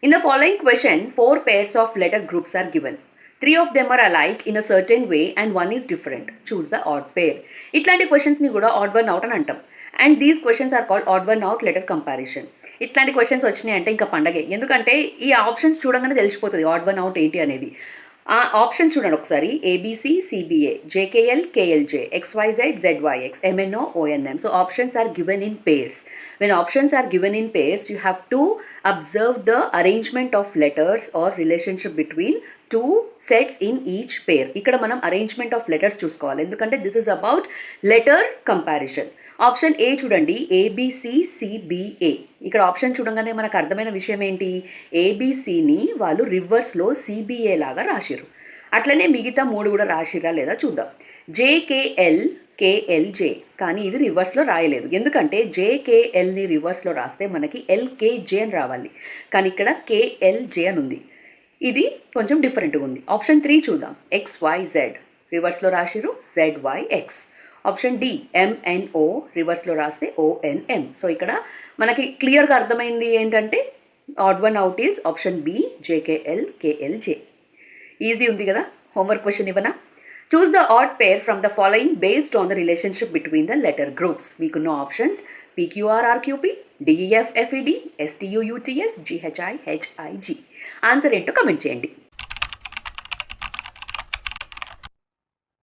In the following question, four pairs of letter groups are given. Three of them are alike in a certain way and one is different. Choose the odd pair. ఇట్లాంటి questions ని కూడా odd one out అని అంటాం. And these questions are called odd one out letter comparison. ఇట్లాంటి questions వచ్చినాయి అంటే ఇంకా పండగే, ఎందుకంటే ఈ ఆప్షన్స్ చూడగానే తెలిసిపోతుంది ఆడ్ వన్ అవుట్ ఏంటి అనేది. ఆ ఆప్షన్స్ చూడండి ఒకసారి. A B C C B A, J K L K L J, XYZ ZYX, MNO ONM. So options are given in pairs. When options are given in pairs, you have to observe the arrangement of letters or relationship between two sets in each pair. ఇక్కడ మనం arrangement of letters చూసుకోవాలి, ఎందుకంటే this is about letter comparison. Option A చూడండి, ABCCBA. ఇక్కడ option చూడంగానే మనకు అర్థమైన విషయం ఏంటి, ఏబిసిని వాళ్ళు రివర్స్లో సిబిఏ లాగా రాసిరు. అట్లనే మిగతా మూడు కూడా రాసిరా లేదా చూద్దాం. జేకేఎల్ కేఎల్జే, కానీ ఇది రివర్స్లో రాయలేదు, ఎందుకంటే జేకేఎల్ని రివర్స్లో రాస్తే మనకి LKJ అని రావాలి, కానీ ఇక్కడ KLJ అని ఉంది. ఇది కొంచెం డిఫరెంట్గా ఉంది. ఆప్షన్ 3 చూద్దాం. XYZ రివర్స్లో రాసిరు ZYX. ఆప్షన్ డి MNO రివర్స్లో రాస్తే ONM. సో ఇక్కడ మనకి క్లియర్గా అర్థమైంది ఏంటంటే odd one out is option B JKL KLJ. Easy ఉంది కదా. హోంవర్క్ క్వశ్చన్ ఇవ్వనా? Choose the odd pair from the following based on the relationship between the letter groups. మీకున్న options PQRRQP, DEFFED, STUUTS, GHIHIG. Answer ఏంటో comment చేయండి.